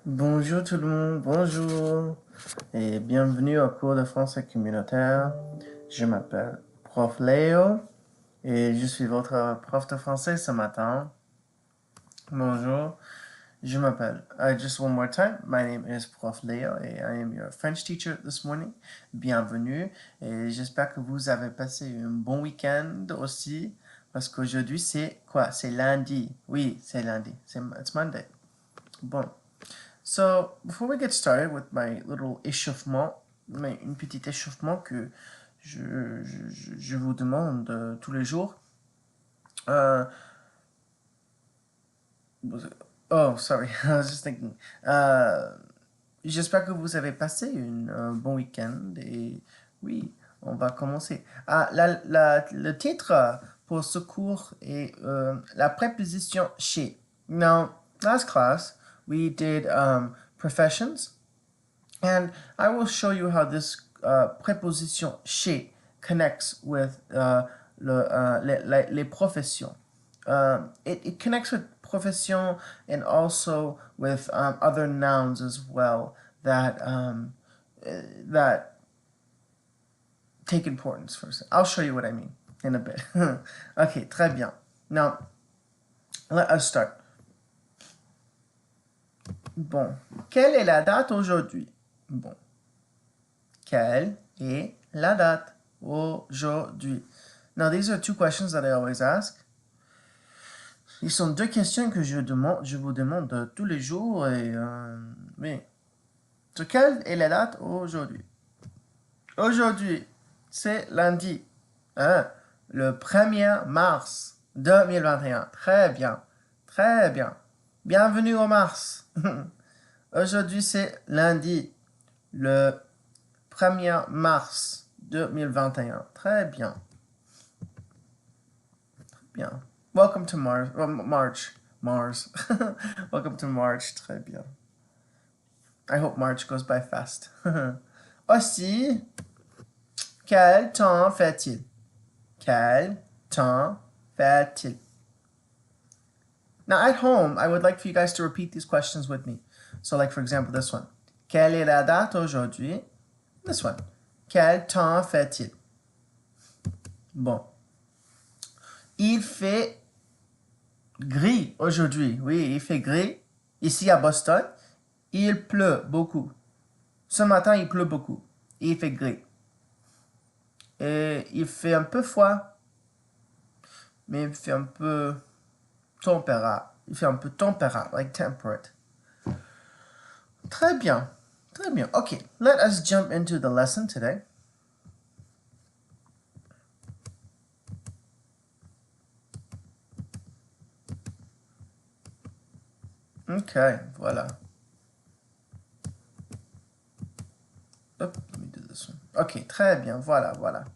Bonjour tout le monde, bonjour et bienvenue au cours de français communautaire. Je m'appelle Prof Léo et je suis votre prof de français ce matin. Bonjour, je m'appelle, just one more time, my name is Prof Léo et I am your French teacher this morning. Bienvenue et j'espère que vous avez passé un bon week-end aussi parce qu'aujourd'hui c'est quoi? C'est lundi. Oui, c'est lundi. It's Monday. Bon. So, before we get started with my little échauffement, une petite échauffement que je vous demande tous les jours. Oh, sorry, I was just thinking. J'espère que vous avez passé un bon week-end et oui, on va commencer. Le titre pour ce cours est la préposition chez. Now, last class, we did professions, and I will show you how this préposition chez connects with les professions. It connects with profession and also with other nouns as well that take importance first. I'll show you what I mean in a bit. Okay, très bien. Now, let us start. Bon, quelle est la date aujourd'hui? Bon, quelle est la date aujourd'hui? Now, these are two questions that I always ask. Ils sont deux questions que je vous demande tous les jours et oui. So, quelle est la date aujourd'hui? Aujourd'hui, c'est lundi, hein, le 1er mars 2021. Très bien, très bien. Bienvenue au mars. Aujourd'hui, c'est lundi, le 1er mars 2021. Très bien. Très bien. Welcome to Mars. March. Mars. Welcome to March. Très bien. I hope March goes by fast. Aussi, quel temps fait-il? Quel temps fait-il? Now, at home, I would like for you guys to repeat these questions with me. So, like, for example, this one. Quelle est la date aujourd'hui? This one. Quel temps fait-il? Bon. Il fait gris aujourd'hui. Oui, il fait gris. Ici à Boston, il pleut beaucoup. Ce matin, il pleut beaucoup. Il fait gris. Et il fait un peu froid. Mais il fait un peu températ. Il fait un peu températ, like temperate. Très bien. Très bien. Okay, let us jump into the lesson today. Okay, voilà. Let me do this one. Okay, très bien. Voilà, voilà.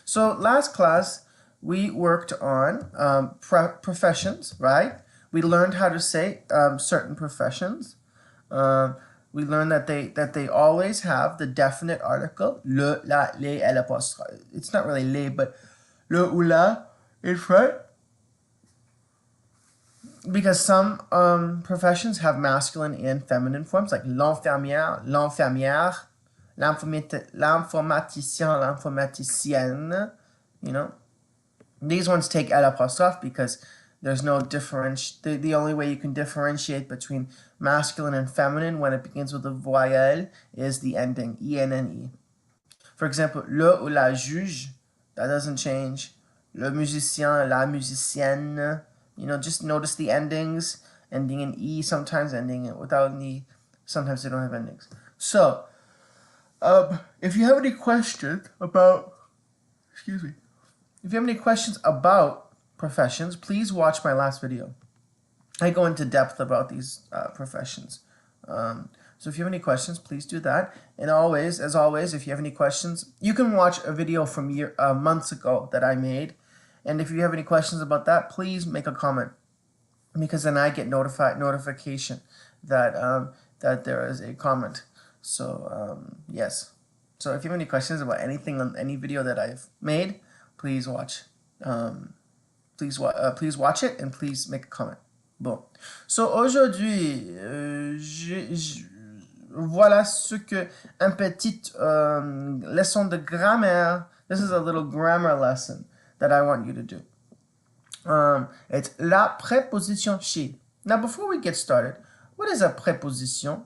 So last class, we worked on professions, right? We learned how to say certain professions. We learned that they always have the definite article, le, la, les, et l'apostrophe. It's not really les, but le ou la in front. Because some professions have masculine and feminine forms, like l'infirmière, l'infirmière, l'informaticien, l'informaticienne, you know. These ones take L apostrophe because there's no the only way you can differentiate between masculine and feminine when it begins with a voyelle is the ending, E-N-N-E. For example, le ou la juge, that doesn't change. Le musicien, la musicienne, you know, just notice the endings, ending in E, sometimes ending without an E, sometimes they don't have endings. So, if you have any questions about, if you have any questions about professions, please watch my last video. I go into depth about these professions. So if you have any questions, please do that. And always, as always, if you have any questions, you can watch a video from months ago that I made. And if you have any questions about that, please make a comment, because then I get notification that that there is a comment. So yes. So if you have any questions about anything on any video that I've made, please watch. Please watch it and please make a comment. Bon. So, aujourd'hui, voilà ce que un petit leçon de grammaire. This is a little grammar lesson that I want you to do. It's la préposition chez. Now, before we get started, what is a préposition?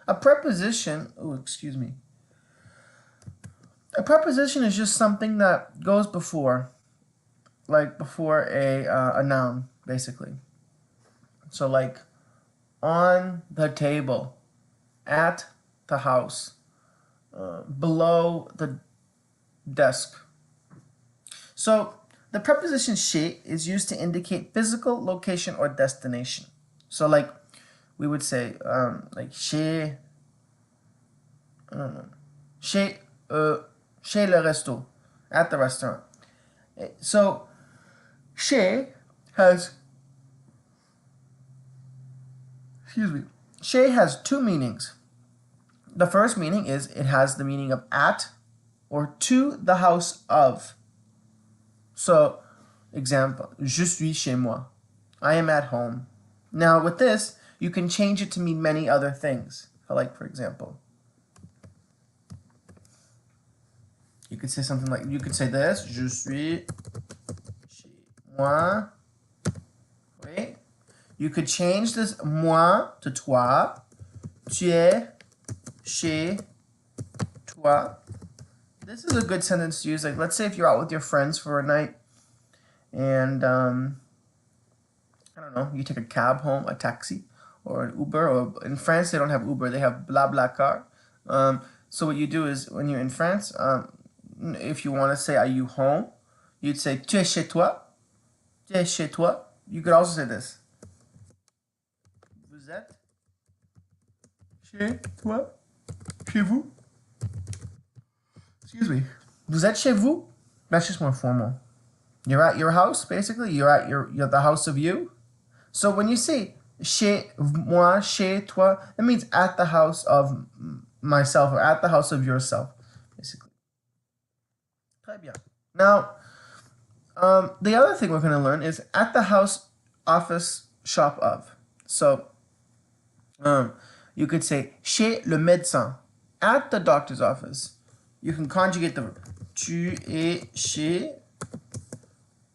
A preposition, oh, excuse me. A preposition is just something that goes before, like before a noun, basically. So, like on the table, at the house, below the desk. So, the preposition chez is used to indicate physical location or destination. So, like we would say, like chez, I don't know, chez le resto, at the restaurant. So, chez has, chez has two meanings. The first meaning is it has the meaning of at or to the house of. So, example, je suis chez moi. I am at home. Now, with this, you can change it to mean many other things. Like, for example, you could say something like, you could say this, je suis chez moi. Wait. You could change this moi to toi. Tu es chez toi. This is a good sentence to use. Like, let's say if you're out with your friends for a night and, I don't know, you take a cab home, a taxi, or an Uber, or in France they don't have Uber, they have BlaBlaCar. So what you do is, when you're in France, if you want to say, are you home? You'd say, tu es chez toi. Tu es chez toi. You could also say this. Vous êtes chez toi? Chez vous? Excuse me. Vous êtes chez vous? That's just more formal. You're at your house, basically. You're at the house of you. So when you say chez moi, chez toi, that means at the house of myself or at the house of yourself, basically. Très bien. Now, the other thing we're going to learn is at the house, office, shop of. So, you could say chez le médecin, at the doctor's office. You can conjugate the verb. Tu es chez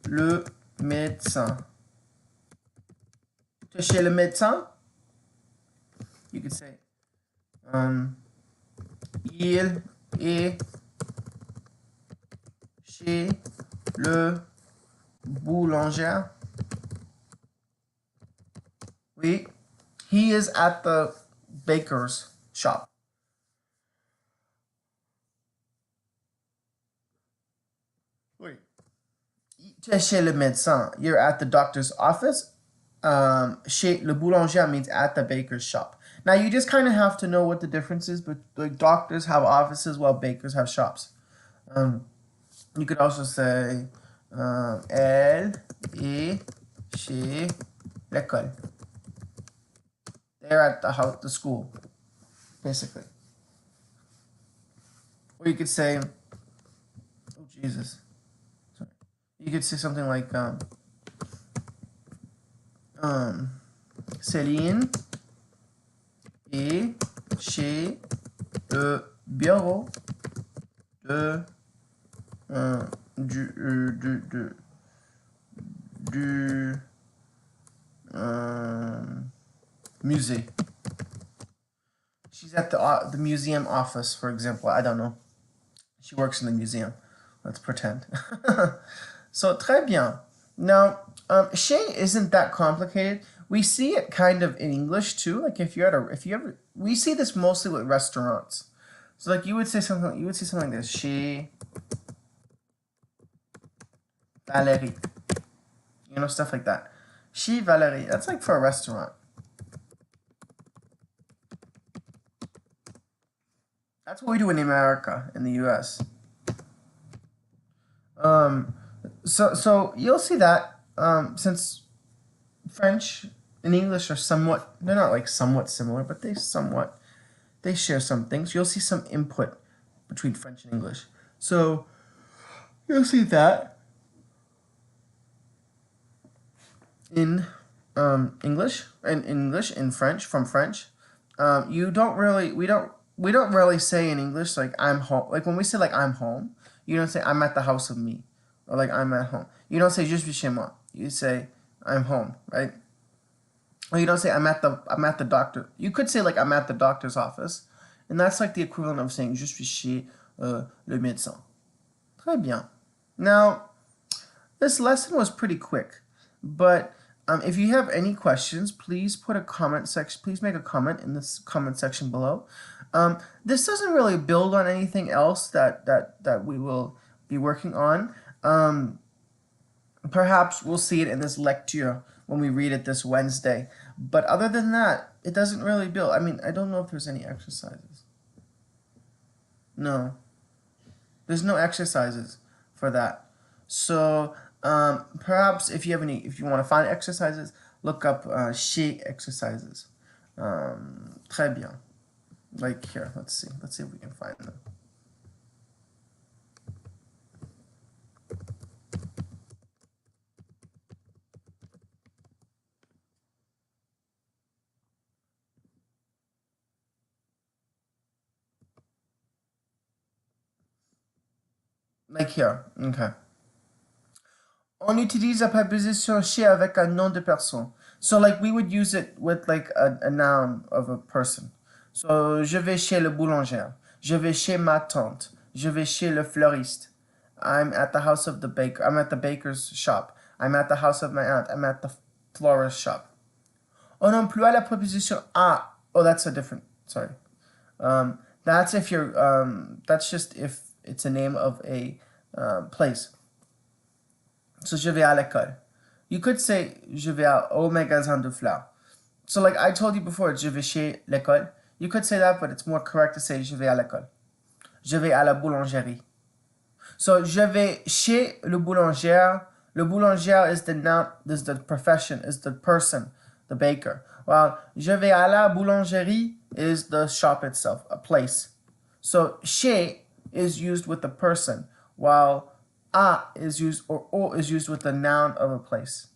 le médecin. Tu es chez le médecin. You could say, il est chez le boulanger. Oui, he is at the baker's shop. Oui. Tu es chez le médecin. You're at the doctor's office. Chez le boulanger means at the baker's shop. Now you just kind of have to know what the difference is, but like doctors have offices while bakers have shops. You could also say elle est chez l'école. They're at the house, the school, basically. Or you could say, oh Jesus, sorry. You could say something like Céline est chez le bureau de du musée. She's at the museum office, for example. I don't know. She works in the museum. Let's pretend. So, très bien. Now, chez isn't that complicated. We see it kind of in English too. Like if you ever, we see this mostly with restaurants. So like you would say something like this: chez Valérie. You know, stuff like that. Chez Valérie. That's like for a restaurant. That's what we do in America, in the U.S. So you'll see that since French and English are somewhat, they're not like somewhat similar, but they share some things. You'll see some input between French and English. So you'll see that. in English, in French, from French, you don't really, we don't really say in English like I'm home. Like when we say like I'm home, you don't say I'm at the house of me, or like I'm at home. You don't say je suis chez moi. You say I'm home, right? Or you don't say I'm at the doctor. You could say like I'm at the doctor's office, and that's like the equivalent of saying je suis chez le médecin. Très bien. Now, this lesson was pretty quick, but if you have any questions, please put a comment section. Please make a comment in this comment section below. This doesn't really build on anything else that we will be working on. Perhaps we'll see it in this lecture when we read it this Wednesday. But other than that, it doesn't really build. I mean, I don't know if there's any exercises. No. There's no exercises for that. So perhaps if you want to find exercises, look up Chez exercises. Très bien. Like here, let's see if we can find them. Like here, okay. On utilise la préposition chez avec un nom de personne. So like we would use it with like a noun of a person. So je vais chez le boulanger. Je vais chez ma tante. Je vais chez le fleuriste. I'm at the house of the baker. I'm at the baker's shop. I'm at the house of my aunt. I'm at the florist's shop. On emploie la préposition à. Oh, that's a different. Sorry. That's if you're. That's just if it's a name of a place. So je vais à l'école. You could say je vais au magasin de fleurs. So like I told you before, je vais chez l'école. You could say that, but it's more correct to say je vais à l'école. Je vais à la boulangerie. So je vais chez le boulanger. Le boulanger is the noun, is the profession, is the person, the baker. While je vais à la boulangerie is the shop itself, a place. So chez is used with the person, while à is used, or au is used with the noun of a place.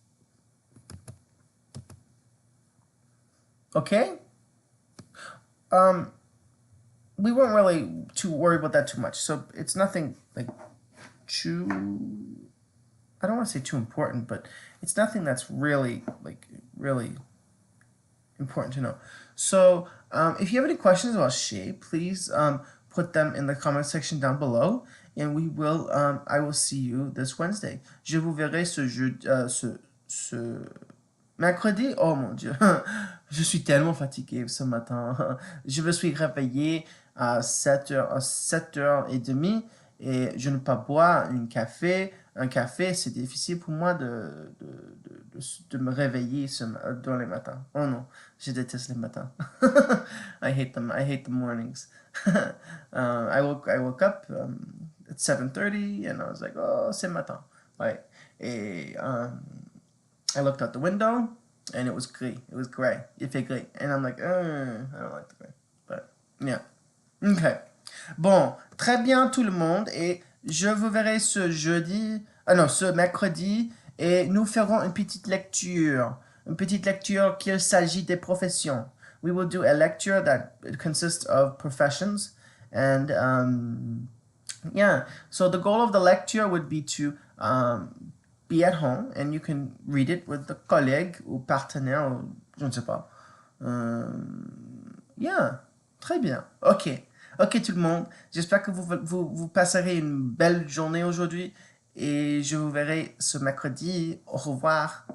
Okay? We weren't really too worried about that too much. So it's nothing like too, I don't want to say too important, but it's nothing that's really important to know. So if you have any questions about Chez, please put them in the comment section down below, and we will I will see you this Wednesday. Je vous verrai ce mercredi. Oh mon Dieu, je suis tellement fatigué ce matin. Je me suis réveillé à 7h30 et je ne peux pas boire un café. Un café, c'est difficile pour moi de me réveiller dans les matins. Oh non, je déteste les matins. I hate them. I hate the mornings. I woke up at 7:30 and I was like, oh, c'est matin. Right. Et I looked out the window and it was gray. It was gray. Il fait gray. And I'm like, I don't like the gray. But yeah. Okay. Bon, très bien tout le monde, et je vous verrai ce mercredi, et nous ferons une petite lecture qu'il s'agit des professions. We will do a lecture that consists of professions, and yeah, so the goal of the lecture would be to be at home, and you can read it with the collègue ou partenaire, ou je ne sais pas. Yeah, très bien. Ok tout le monde, j'espère que vous passerez une belle journée aujourd'hui et je vous verrai ce mercredi. Au revoir.